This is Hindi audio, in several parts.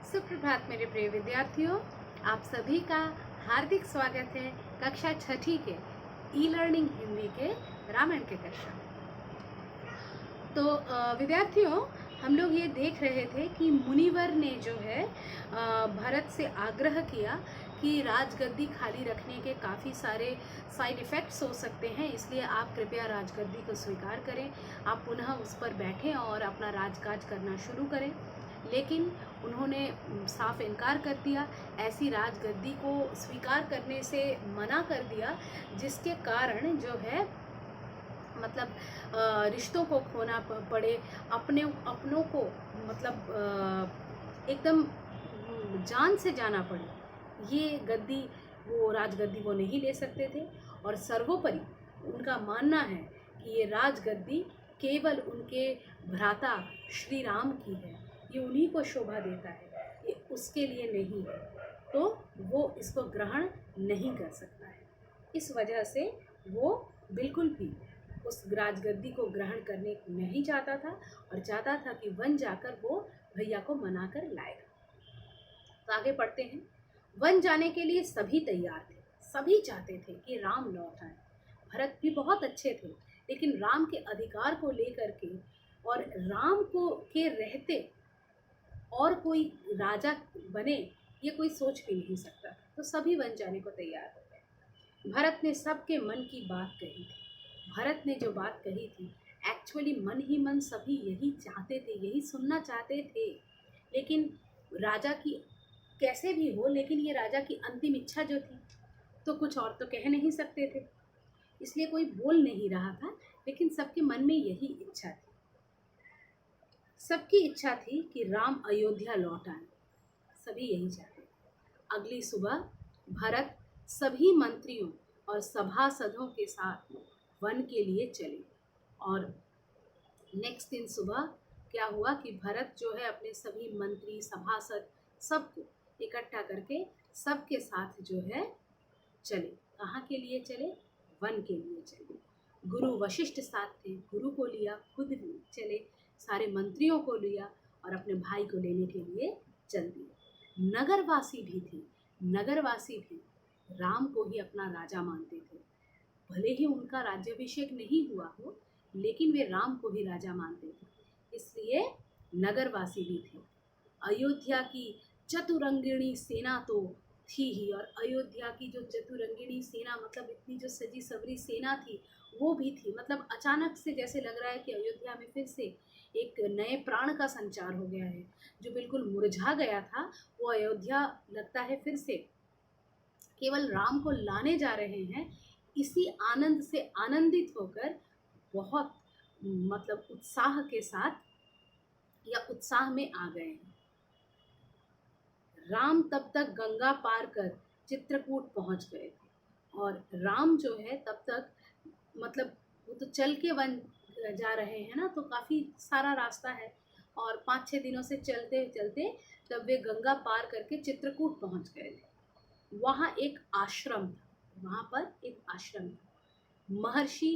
सुप्रभात मेरे प्रिय विद्यार्थियों, आप सभी का हार्दिक स्वागत है कक्षा छठी के ई लर्निंग हिंदी के रामायण के कक्षा में। तो विद्यार्थियों, हम लोग ये देख रहे थे कि मुनिवर ने जो है भरत से आग्रह किया कि राजगद्दी खाली रखने के काफ़ी सारे साइड इफ़ेक्ट्स हो सकते हैं, इसलिए आप कृपया राजगद्दी को स्वीकार करें, आप पुनः उस पर बैठें और अपना राजकाज करना शुरू करें। लेकिन उन्होंने साफ इनकार कर दिया, ऐसी राजगद्दी को स्वीकार करने से मना कर दिया, जिसके कारण जो है मतलब रिश्तों को खोना पड़े, अपनों को मतलब एकदम जान से जाना पड़े। ये गद्दी वो राजगद्दी वो नहीं ले सकते थे और सर्वोपरि उनका मानना है कि ये राजगद्दी केवल उनके भ्राता श्री राम की है, ये उन्हीं को शोभा देता है, ये उसके लिए नहीं है, तो वो इसको ग्रहण नहीं कर सकता है। इस वजह से वो बिल्कुल भी उस राजगद्दी को ग्रहण करने नहीं चाहता था और चाहता था कि वन जाकर वो भैया को मना कर लाएगा। तो आगे पढ़ते हैं। वन जाने के लिए सभी तैयार थे, सभी चाहते थे कि राम लौट आए। भरत भी बहुत अच्छे थे, लेकिन राम के अधिकार को लेकर के और राम को के रहते और कोई राजा बने, ये कोई सोच भी नहीं सकता। तो सभी वन जाने को तैयार हो गए। भरत ने सबके मन की बात कही थी। भरत ने जो बात कही थी, एक्चुअली मन ही मन सभी यही चाहते थे, यही सुनना चाहते थे। लेकिन राजा की कैसे भी हो, लेकिन ये राजा की अंतिम इच्छा जो थी, तो कुछ और तो कह नहीं सकते थे, इसलिए कोई बोल नहीं रहा था, लेकिन सबके मन में यही इच्छा थी। सबकी इच्छा थी कि राम अयोध्या लौट आए, सभी यही चाहते थे। अगली सुबह भरत सभी मंत्रियों और सभासदों के साथ वन के लिए चले और नेक्स्ट दिन सुबह क्या हुआ कि भरत जो है अपने सभी मंत्री सभासद सबको इकट्ठा करके सबके साथ जो है चले। कहाँ के लिए चले? वन के लिए चले। गुरु वशिष्ठ साथ थे, गुरु को लिया, खुद चले, सारे मंत्रियों को लिया और अपने भाई को लेने के लिए चल दिए। नगरवासी भी थे, नगरवासी भी राम को ही अपना राजा मानते थे। भले ही उनका राज्याभिषेक नहीं हुआ हो, लेकिन वे राम को ही राजा मानते थे, इसलिए नगरवासी भी थे। अयोध्या की चतुरंगिणी सेना तो थी ही, और अयोध्या की जो चतुरंगिणी सेना मतलब इतनी जो सजी सवरी सेना थी वो भी थी। मतलब अचानक से जैसे लग रहा है कि अयोध्या में फिर से एक नए प्राण का संचार हो गया है। जो बिल्कुल मुरझा गया था वो अयोध्या लगता है फिर से केवल राम को लाने जा रहे हैं, इसी आनंद से आनंदित होकर बहुत मतलब उत्साह के साथ या उत्साह में आ गए हैं। राम तब तक गंगा पार कर चित्रकूट पहुंच गए थे और राम जो है तब तक मतलब वो तो चल के वन जा रहे हैं ना, तो काफ़ी सारा रास्ता है और 5-6 दिनों से चलते चलते तब वे गंगा पार करके चित्रकूट पहुंच गए थे। वहाँ एक आश्रम था, वहाँ पर एक आश्रम था, महर्षि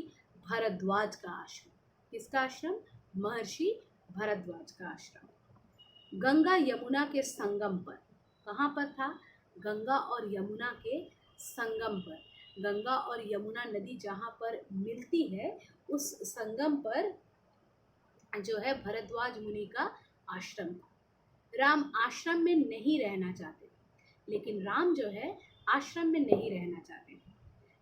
भरद्वाज का आश्रम। किसका आश्रम? महर्षि भरद्वाज का आश्रम। गंगा यमुना के संगम पर। कहाँ पर था? गंगा और यमुना के संगम पर। गंगा और यमुना नदी जहाँ पर मिलती है, उस संगम पर जो है भरद्वाज मुनि का आश्रम था। राम आश्रम में नहीं रहना चाहते, लेकिन राम जो है आश्रम में नहीं रहना चाहते थे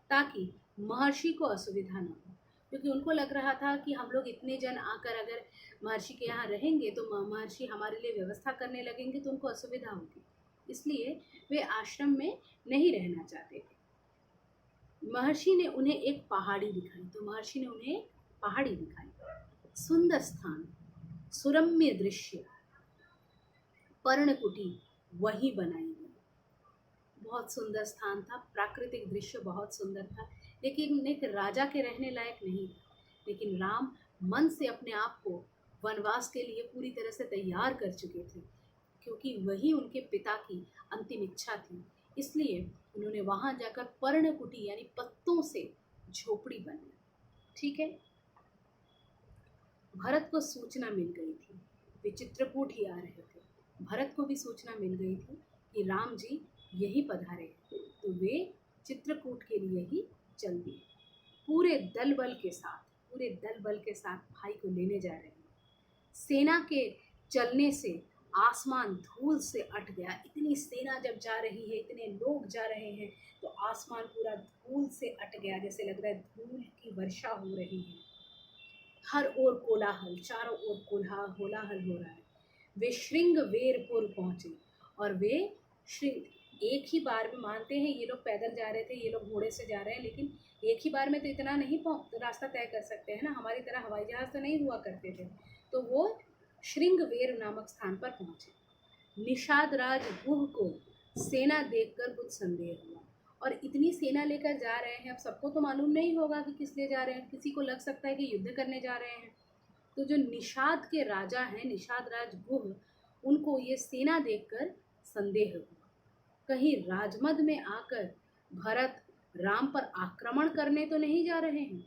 ताकि महर्षि को असुविधा न हो, क्योंकि उनको लग रहा था कि हम लोग इतने जन आकर अगर महर्षि के यहाँ रहेंगे तो महर्षि हमारे लिए व्यवस्था करने लगेंगे तो उनको असुविधा होगी, इसलिए वे आश्रम में नहीं रहना चाहते थे। महर्षि ने उन्हें एक पहाड़ी दिखाई, तो महर्षि ने उन्हें पहाड़ी दिखाई। सुंदर स्थान, सुरम्य दृश्य, पर्णकुटी वही बनाई गई। बहुत सुंदर स्थान था, प्राकृतिक दृश्य बहुत सुंदर था, लेकिन एक राजा के रहने लायक नहीं था। लेकिन राम मन से अपने आप को वनवास के लिए पूरी तरह से तैयार कर चुके थे, क्योंकि वही उनके पिता की अंतिम इच्छा थी। इसलिए उन्होंने वहाँ जाकर पर्णकुटी यानी पत्तों से झोपड़ी बनाई। ठीक है। भरत को सूचना मिल गई थी, वे चित्रकूट ही आ रहे थे। भरत को भी सूचना मिल गई थी कि राम जी यहीं पधारे हैं, तो वे चित्रकूट के लिए ही चल दिए। पूरे दल बल के साथ भाई को लेने जा रहे हैं। सेना के चलने से आसमान धूल से अट गया। इतनी सेना जब जा रही है, इतने लोग जा रहे हैं, तो आसमान पूरा धूल से अट गया, जैसे लग रहा है धूल की वर्षा हो रही है। हर ओर कोलाहल, चारों ओर कोलाहल हो रहा है। वे श्रृंगवेरपुर पहुंचे और वे श्रृंग एक ही बार में, मानते हैं ये लोग पैदल जा रहे थे, ये लोग घोड़े से जा रहे हैं, लेकिन एक ही बार में तो इतना नहीं रास्ता तय कर सकते हैं ना, हमारी तरह हवाई जहाज़ तो नहीं हुआ करते थे। तो वो श्रृंगवेर नामक स्थान पर पहुंचे। निषाद राज गुह को सेना देखकर कुछ संदेह हुआ, और इतनी सेना लेकर जा रहे हैं, अब सबको तो मालूम नहीं होगा कि किस लिए जा रहे हैं, किसी को लग सकता है कि युद्ध करने जा रहे हैं। तो जो निषाद के राजा हैं, निषाद राज गुह, उनको ये सेना देखकर संदेह हुआ, कहीं राजमद में आकर भरत राम पर आक्रमण करने तो नहीं जा रहे हैं।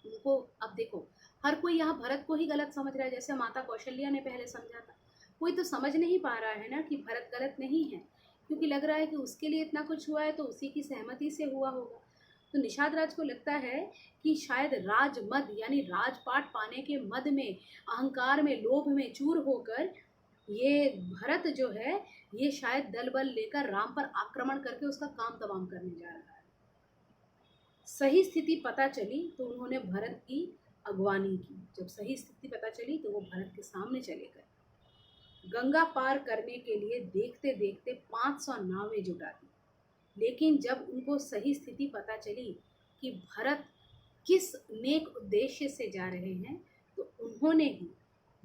उनको अब देखो, हर कोई यहाँ भरत को ही गलत समझ रहा है, जैसे माता कौशल्या ने पहले समझा था। कोई तो समझ नहीं पा रहा है ना कि भरत गलत नहीं है, क्योंकि लग रहा है कि उसके लिए इतना कुछ हुआ है तो उसी की सहमति से हुआ होगा। तो निषाद राज को लगता है कि शायद राजमद यानी राजपाट पाने के मद में, अहंकार में, लोभ में चूर होकर ये भरत जो है, ये शायद दल बल लेकर राम पर आक्रमण करके उसका काम तमाम करने जा रहा है। सही स्थिति पता चली तो उन्होंने भरत की अगवानी की। जब सही स्थिति पता चली तो वो भरत के सामने चले गए। गंगा पार करने के लिए देखते देखते 500 नावें जुटा दी, लेकिन जब उनको सही स्थिति पता चली कि भरत किस नेक उद्देश्य से जा रहे हैं, तो उन्होंने ही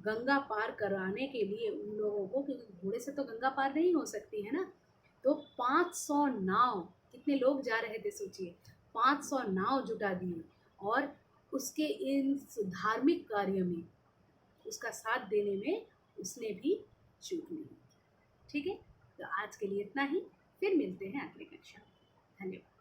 गंगा पार कराने के लिए उन लोगों को, क्योंकि घोड़े से तो गंगा पार नहीं हो सकती है ना, तो 500 नाव, कितने लोग जा रहे थे सोचिए, 500 नाव जुटा दिए, और उसके इन धार्मिक कार्य में, उसका साथ देने में उसने भी चूक नहीं। ठीक है, तो आज के लिए इतना ही, फिर मिलते हैं अगली कक्षा में। धन्यवाद।